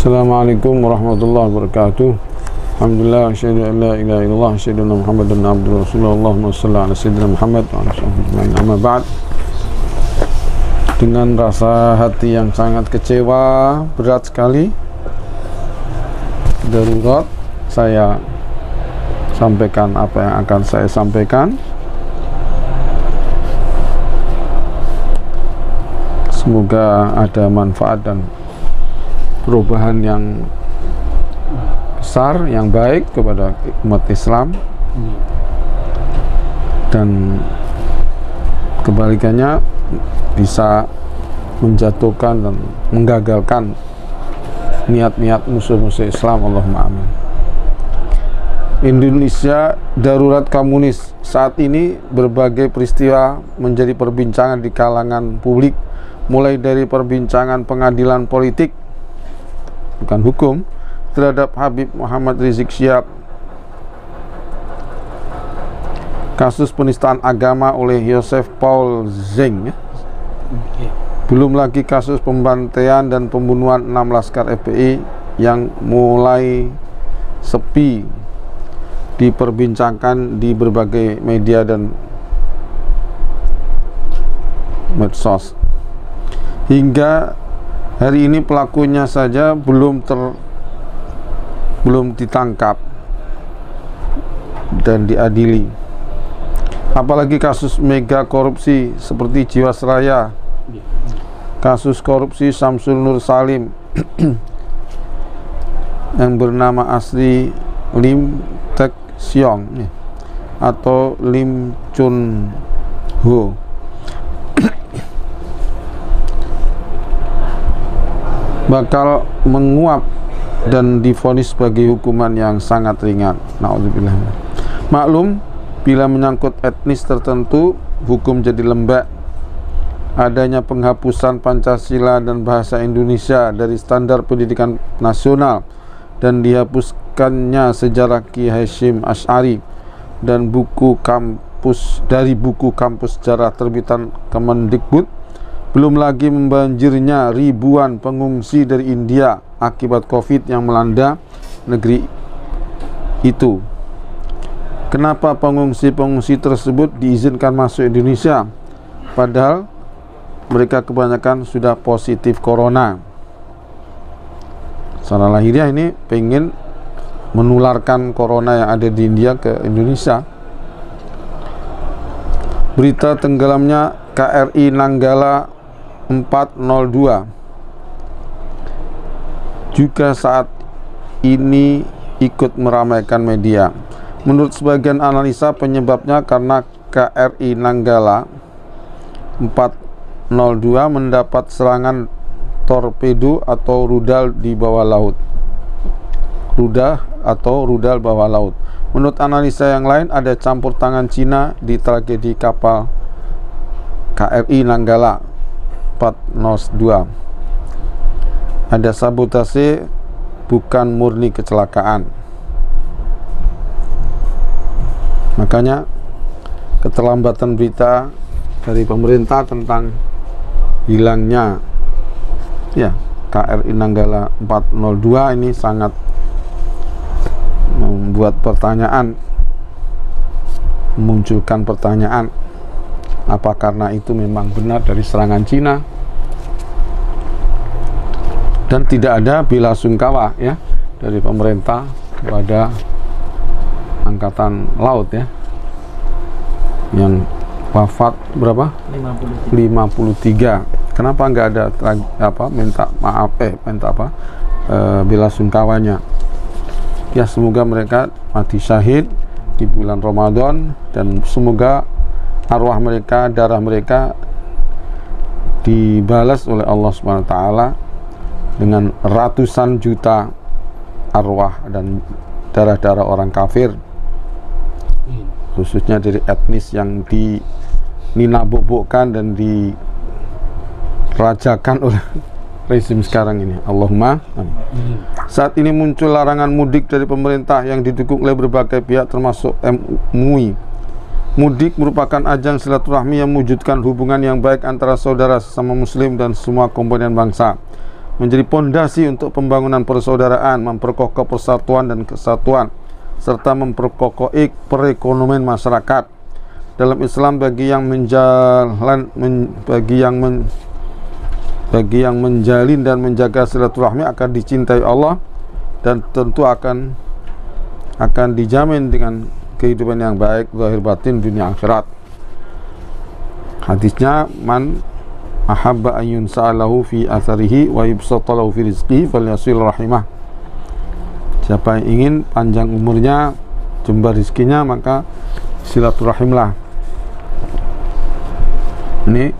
Assalamualaikum warahmatullahi wabarakatuh. Alhamdulillah, asyhadu an la ilaha illallah, asyhadu anna Muhammadan abduhu rasulullah. Allahumma shalli ala sayyidina Muhammad wa ala alihi amma ba'd. Dengan rasa hati yang sangat kecewa, berat sekali, darurat saya sampaikan apa yang akan saya sampaikan. Semoga ada manfaat dan perubahan yang besar, yang baik kepada umat Islam, dan kebalikannya bisa menjatuhkan dan menggagalkan niat-niat musuh-musuh Islam. Allahumma amin. Indonesia darurat komunis. Saat ini berbagai peristiwa menjadi perbincangan di kalangan publik, mulai dari perbincangan pengadilan politik, bukan hukum, terhadap Habib Muhammad Rizik Syihab, kasus penistaan agama oleh Joseph Paul Zeng, belum lagi kasus pembantaian dan pembunuhan 6 laskar FPI yang mulai sepi diperbincangkan di berbagai media dan medsos. Hingga hari ini pelakunya saja belum ditangkap dan diadili. Apalagi kasus mega korupsi seperti Jiwasraya, kasus korupsi Samsul Nur Salim yang bernama asli Lim Tek Siong atau Lim Chun Ho, bakal menguap dan divonis sebagai hukuman yang sangat ringan. Na'udzubillah. Maklum, bila menyangkut etnis tertentu, hukum jadi lembek. Adanya penghapusan Pancasila dan bahasa Indonesia dari standar pendidikan nasional dan dihapuskannya sejarah Ki Hasyim Asy'ari dan buku kampus sejarah terbitan Kemendikbud, belum lagi membanjirnya ribuan pengungsi dari India akibat COVID yang melanda negeri itu. Kenapa pengungsi-pengungsi tersebut diizinkan masuk Indonesia, padahal mereka kebanyakan sudah positif corona? Secara lahiriah ini pengen menularkan corona yang ada di India ke Indonesia. Berita tenggelamnya KRI Nanggala 402 juga saat ini ikut meramaikan media. Menurut sebagian analisa, penyebabnya karena KRI Nanggala 402 mendapat serangan torpedo atau rudal di bawah laut. Rudal bawah laut. Menurut analisa yang lain, ada campur tangan Cina di tragedi kapal KRI Nanggala 402. Ada sabotase, bukan murni kecelakaan. Makanya keterlambatan berita dari pemerintah tentang hilangnya KRI Nanggala 402 ini sangat membuat pertanyaan, memunculkan pertanyaan, apa karena itu memang benar dari serangan Cina? Dan tidak ada bela sungkawa dari pemerintah kepada angkatan laut yang wafat berapa? 53. Kenapa nggak ada minta maaf bela sungkawanya? Ya, semoga mereka mati syahid di bulan Ramadan, dan semoga arwah mereka, darah mereka dibalas oleh Allah SWT dengan ratusan juta arwah dan darah-darah orang kafir, khususnya dari etnis yang dinabobokkan dan dirajakan oleh rezim sekarang ini. Allahumma amin. Saat ini muncul larangan mudik dari pemerintah yang didukung oleh berbagai pihak termasuk MUI. Mudik merupakan ajang silaturahmi yang mewujudkan hubungan yang baik antara saudara sesama muslim dan semua komponen bangsa. menjadi pondasi untuk pembangunan persaudaraan, memperkokoh persatuan dan kesatuan, serta memperkokoh perekonomian masyarakat. Dalam Islam, bagi yang menjalin dan menjaga silaturahmi akan dicintai Allah dan tentu akan dijamin dengan kehidupan yang baik zahir batin dunia akhirat. Hadisnya, man ahabba an yunsa'alahu fi atharihi wa yubsatalahu fi rizqihi falyasil rahimah. Siapa yang ingin panjang umurnya, jembar rizkinya, maka silaturahimlah. Ini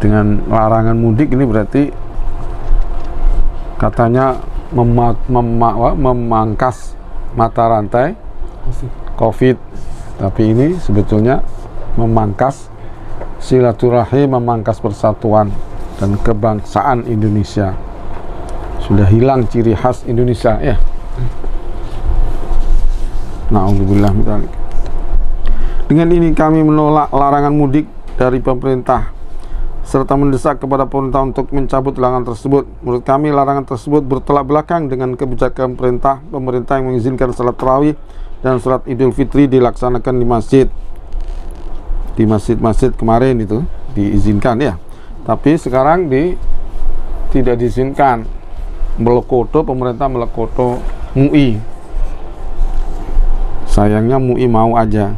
dengan larangan mudik ini berarti katanya memangkas mata rantai COVID, tapi ini sebetulnya memangkas silaturahim, memangkas persatuan dan kebangsaan Indonesia. Sudah hilang ciri khas Indonesia, ya. Na'udzubillah min dzalik. Dengan ini kami menolak larangan mudik dari pemerintah serta mendesak kepada pemerintah untuk mencabut larangan tersebut. Menurut kami, larangan tersebut bertolak belakang dengan kebijakan pemerintah yang mengizinkan salat tarawih dan salat Idul Fitri dilaksanakan di masjid. Di masjid-masjid kemarin itu diizinkan, ya, tapi sekarang tidak diizinkan. Pemerintah melekoto MUI. Sayangnya MUI mau aja.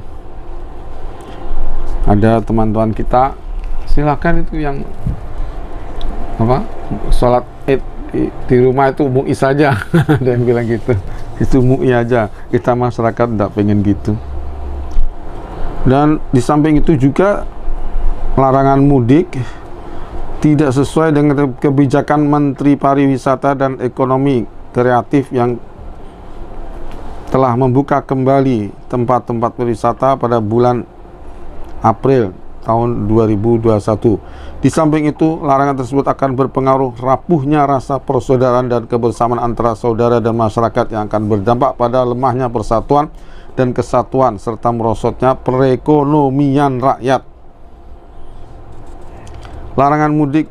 Ada teman-teman kita, silakan itu yang sholat Id di rumah itu MUI saja. Ada yang bilang gitu, itu MUI aja, kita masyarakat tidak pengen gitu. Dan di samping itu juga larangan mudik tidak sesuai dengan kebijakan Menteri Pariwisata dan Ekonomi Kreatif yang telah membuka kembali tempat-tempat wisata pada bulan April tahun 2021. Di samping itu, larangan tersebut akan berpengaruh rapuhnya rasa persaudaraan dan kebersamaan antara saudara dan masyarakat yang akan berdampak pada lemahnya persatuan dan kesatuan serta merosotnya perekonomian rakyat. Larangan mudik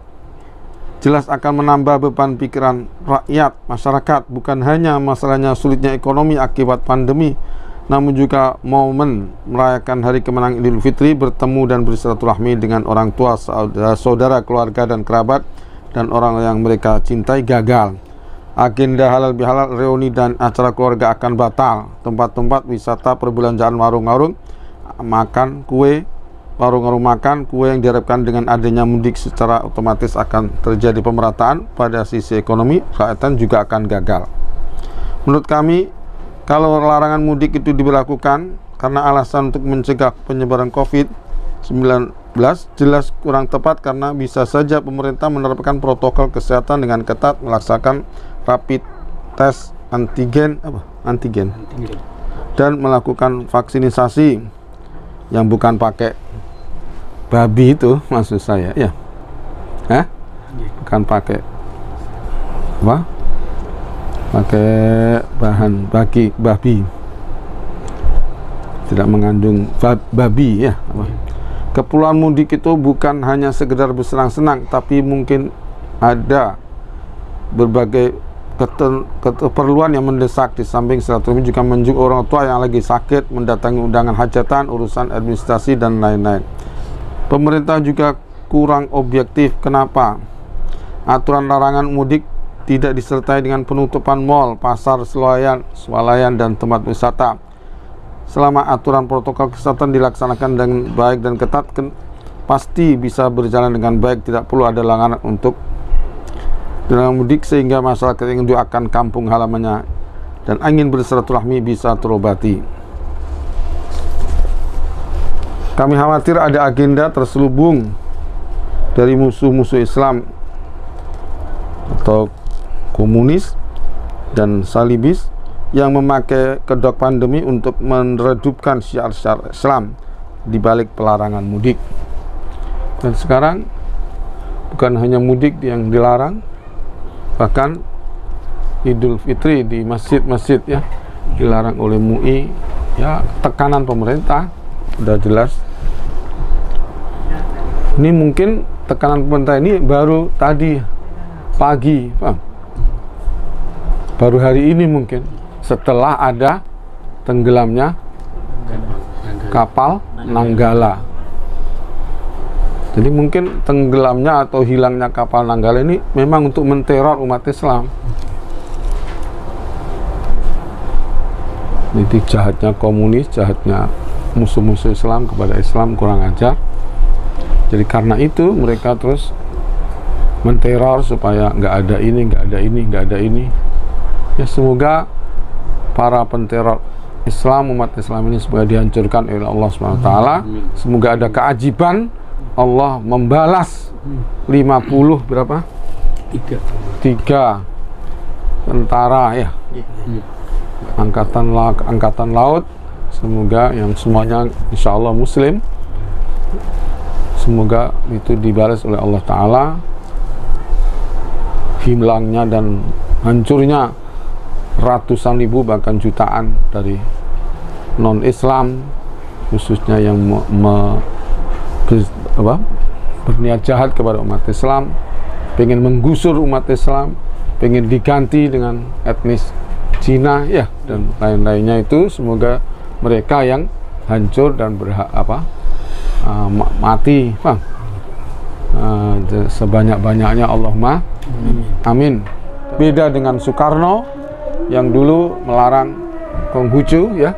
jelas akan menambah beban pikiran rakyat, masyarakat, bukan hanya masalahnya sulitnya ekonomi akibat pandemi, namun juga momen merayakan hari kemenangan Idul Fitri, bertemu dan bersilaturahmi dengan orang tua, saudara, keluarga dan kerabat dan orang yang mereka cintai gagal. Agenda halal bihalal, reuni dan acara keluarga akan batal. Tempat-tempat wisata, perbelanjaan, warung-warung makan kue, warung-warung makan kue yang diharapkan dengan adanya mudik secara otomatis akan terjadi pemerataan pada sisi ekonomi, rakyat juga akan gagal. Menurut kami, kalau larangan mudik itu diberlakukan karena alasan untuk mencegah penyebaran COVID-19, jelas kurang tepat karena bisa saja pemerintah menerapkan protokol kesehatan dengan ketat, melaksanakan rapid test antigen dan melakukan vaksinisasi yang bukan pakai babi itu, maksud saya, ya, bukan pakai pakai bahan babi, tidak mengandung babi, ya. Keperluan mudik itu bukan hanya sekedar bersenang-senang, tapi mungkin ada berbagai keperluan yang mendesak. Di samping silaturahmi juga menunjuk orang tua yang lagi sakit, mendatangi undangan hajatan, urusan administrasi dan lain-lain. Pemerintah juga kurang objektif. Kenapa? Aturan larangan mudik tidak disertai dengan penutupan mal, pasar, swalayan dan tempat wisata. Selama aturan protokol kesehatan dilaksanakan dengan baik dan ketat, pasti bisa berjalan dengan baik. Tidak perlu ada larangan untuk dalam mudik sehingga masyarakat yang rindu akan kampung halamannya dan ingin bersilaturahmi bisa terobati. Kami khawatir ada agenda terselubung dari musuh-musuh Islam atau komunis dan salibis yang memakai kedok pandemi untuk meredupkan syiar-syiar Islam di balik pelarangan mudik. Dan sekarang bukan hanya mudik yang dilarang, bahkan Idul Fitri di masjid-masjid, ya, dilarang oleh MUI. Ya, tekanan pemerintah sudah jelas. Ini mungkin tekanan pemerintah ini baru tadi pagi, baru hari ini mungkin setelah ada tenggelamnya kapal Nanggala. Jadi mungkin tenggelamnya atau hilangnya kapal Nanggala ini memang untuk menteror umat Islam. Jadi jahatnya komunis, jahatnya musuh-musuh Islam kepada Islam kurang ajar. Jadi karena itu mereka terus menteror supaya nggak ada ini, nggak ada ini, nggak ada ini. Ya semoga para penteror Islam, umat Islam ini semoga dihancurkan oleh Allah SWT. Semoga ada keajaiban Allah membalas 50 berapa? 3 tentara ya. Angkatan laut. Semoga yang semuanya insya Allah muslim. Semoga itu dibalas oleh Allah Ta'ala. Hilangnya dan hancurnya ratusan ribu bahkan jutaan dari non-Islam, khususnya yang berniat jahat kepada umat Islam, pengen menggusur umat Islam, pengen diganti dengan etnis Cina ya, dan lain-lainnya. Itu semoga mereka yang hancur dan mati sebanyak-banyaknya, Allahumma amin. Beda dengan Soekarno yang dulu melarang Konghucu ya,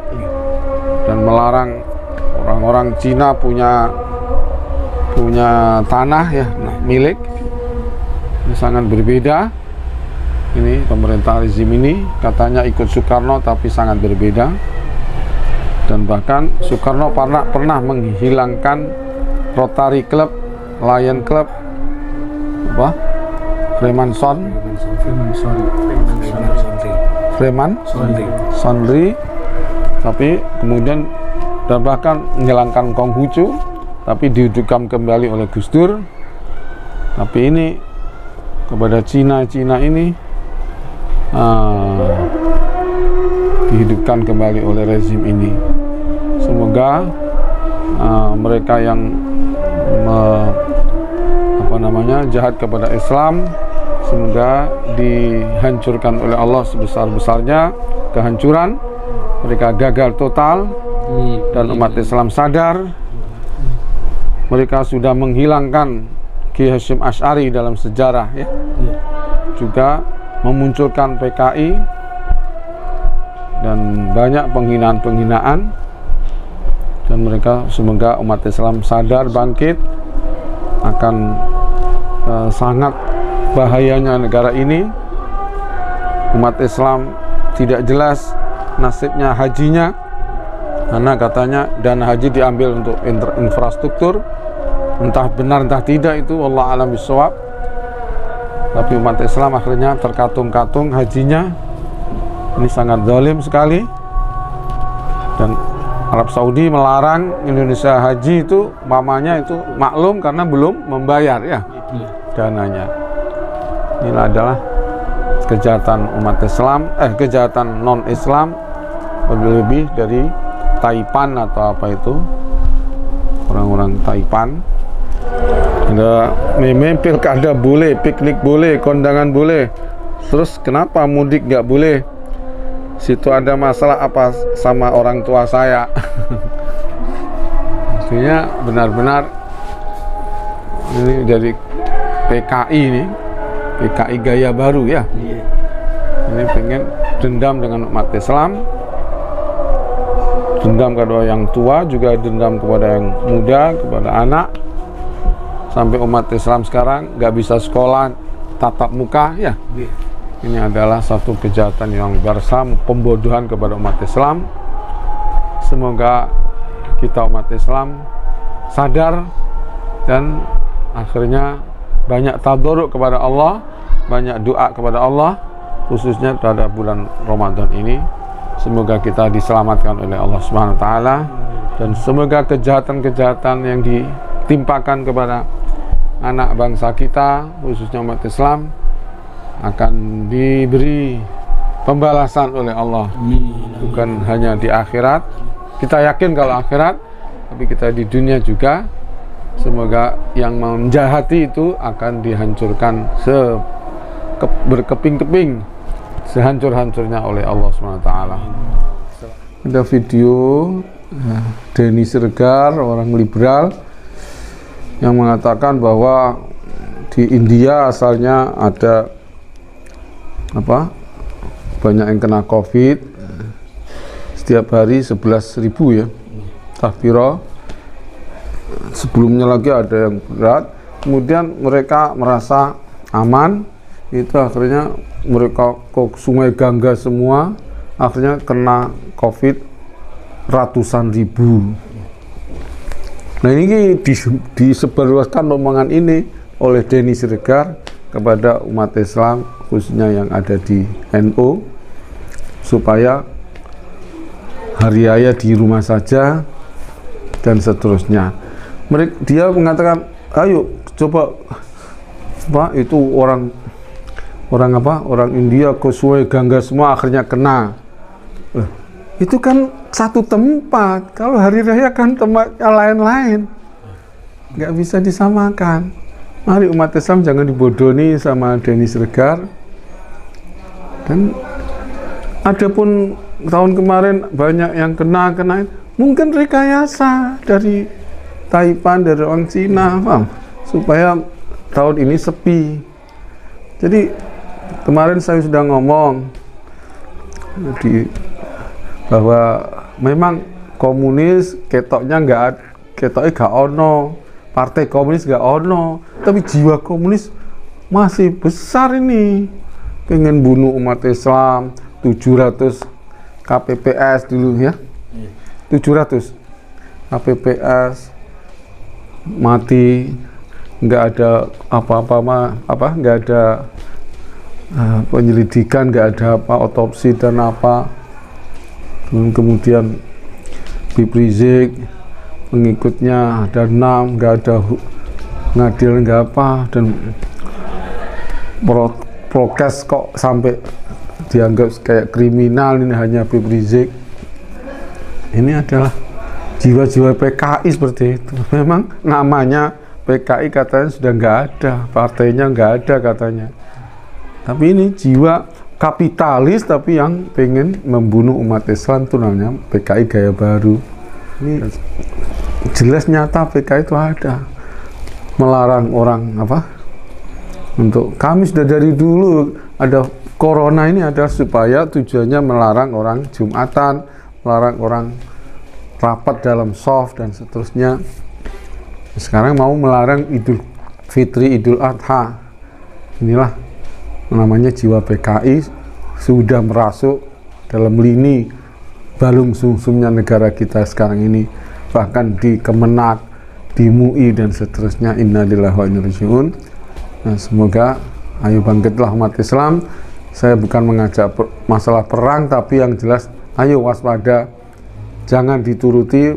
dan melarang orang-orang Cina punya tanah ya, milik. Ini sangat berbeda. Ini pemerintah rezim ini katanya ikut Soekarno tapi sangat berbeda. Dan bahkan Soekarno pernah menghilangkan Rotary Club, Lion Club, Freemasonry, tapi kemudian dan bahkan menghilangkan Konghucu, tapi dihidupkan kembali oleh Gus Dur. Tapi ini kepada Cina ini dihidupkan kembali oleh rezim ini. Semoga mereka yang jahat kepada Islam, semoga dihancurkan oleh Allah sebesar-besarnya kehancuran. Mereka gagal total dan umat Islam sadar. Mereka sudah menghilangkan Ki Hasyim Asy'ari dalam sejarah ya. Juga memunculkan PKI dan banyak penghinaan-penghinaan. Dan mereka semoga umat Islam sadar, bangkit akan sangat bahayanya negara ini. Umat Islam tidak jelas nasibnya hajinya, karena katanya dana haji diambil untuk infrastruktur, entah benar entah tidak, itu wallahu a'lam bishawab. Tapi umat Islam akhirnya terkatung-katung hajinya. Ini sangat zalim sekali. Dan Arab Saudi melarang Indonesia haji itu, mamanya itu maklum karena belum membayar ya dananya. Ini adalah kejahatan umat Islam, kejahatan non-Islam, lebih-lebih dari Taipan atau apa itu, orang-orang Taipan. Ada meme pilkada boleh, piknik boleh, kondangan boleh, terus kenapa mudik nggak boleh? Situ ada masalah apa sama orang tua saya? Artinya benar-benar ini dari PKI ini, PKI gaya baru ya. Ini pengen dendam dengan umat Islam, dendam kepada yang tua, juga dendam kepada yang muda, kepada anak. Sampai umat Islam sekarang nggak bisa sekolah tatap muka ya. Ini adalah satu kejahatan yang besar, pembodohan kepada umat Islam. Semoga kita umat Islam sadar dan akhirnya banyak tadarruk kepada Allah, banyak doa kepada Allah, khususnya pada bulan Ramadan ini. Semoga kita diselamatkan oleh Allah Subhanahu wa taala, dan semoga kejahatan-kejahatan yang ditimpakan kepada anak bangsa kita, khususnya umat Islam, akan diberi pembalasan oleh Allah. Bukan hanya di akhirat, kita yakin kalau akhirat, tapi kita di dunia juga. Semoga yang menjahati itu akan dihancurkan berkeping-keping sehancur-hancurnya oleh Allah SWT. Ada video Denny Siregar, orang liberal, yang mengatakan bahwa di India asalnya ada banyak yang kena COVID setiap hari 11.000 ya, tahbiro. Sebelumnya lagi ada yang berat, kemudian mereka merasa aman, itu akhirnya mereka ke Sungai Gangga semua, akhirnya kena COVID ratusan ribu. Nah ini disebarluaskan omongan ini oleh Denny Siregar kepada umat Islam, khususnya yang ada di NU, supaya hari raya di rumah saja dan seterusnya. Dia mengatakan, ayo coba itu orang India ke Sungai Gangga semua akhirnya kena. Itu kan satu tempat, kalau hari raya kan tempatnya lain-lain, nggak bisa disamakan. Mari umat Islam jangan dibodohi sama Denny Siregar. Dan adapun tahun kemarin banyak yang kena mungkin rekayasa dari Taipan, dari orang Cina, supaya tahun ini sepi. Jadi kemarin saya sudah ngomong bahwa memang komunis ketoknya gak ono, partai komunis gak ono, tapi jiwa komunis masih besar ini. Pengen bunuh umat Islam, 700 KPPS dulu ya, 700 KPPS mati, nggak ada nggak ada penyelidikan, nggak ada otopsi dan kemudian Habib Rizik pengikutnya ada 6, nggak ada ngadil, nggak dan prokes kok sampai dianggap kayak kriminal. Ini hanya Habib Rizik. Ini adalah jiwa-jiwa PKI seperti itu. Memang namanya PKI katanya sudah nggak ada, partainya nggak ada katanya. Tapi ini jiwa kapitalis tapi yang pengen membunuh umat Islam, itu namanya PKI gaya baru. Ini jelas nyata PKI itu ada melarang orang untuk, kami sudah dari dulu ada corona ini ada supaya tujuannya melarang orang Jumatan, melarang orang rapat dalam soft dan seterusnya. Sekarang mau melarang Idul Fitri, Idul Adha. Inilah namanya jiwa PKI sudah merasuk dalam lini balung sumsumnya negara kita sekarang ini, bahkan di Kemenak, di MUI dan seterusnya. Innalillahi wa inna ilaihi raji'un. Nah, semoga ayo bangkitlah umat Islam. Saya bukan mengajak masalah perang, tapi yang jelas ayo waspada. Jangan dituruti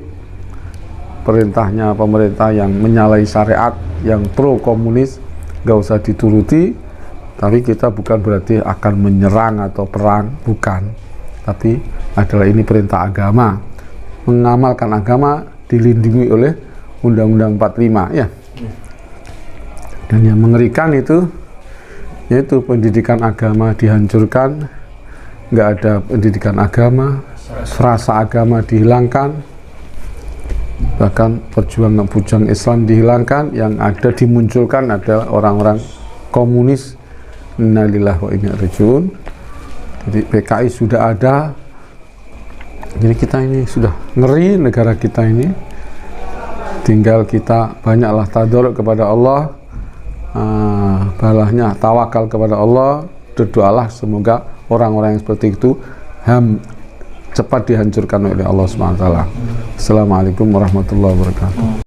perintahnya pemerintah yang menyalahi syariat, yang pro komunis, gak usah dituruti. Tapi kita bukan berarti akan menyerang atau perang, bukan. Tapi adalah ini perintah agama. Mengamalkan agama dilindungi oleh Undang-Undang 45 ya. Dan yang mengerikan itu yaitu pendidikan agama dihancurkan, nggak ada pendidikan agama, rasa agama dihilangkan, bahkan perjuangan Islam dihilangkan. Yang ada dimunculkan adalah orang-orang komunis. Innalillahi wa inna ilaihi raji'un. Jadi PKI sudah ada. Jadi kita ini sudah ngeri negara kita ini. Tinggal kita banyaklah tadarruk kepada Allah, balahnya tawakal kepada Allah, berdoalah semoga orang-orang yang seperti itu cepat dihancurkan oleh Allah SWT. Assalamualaikum warahmatullahi wabarakatuh.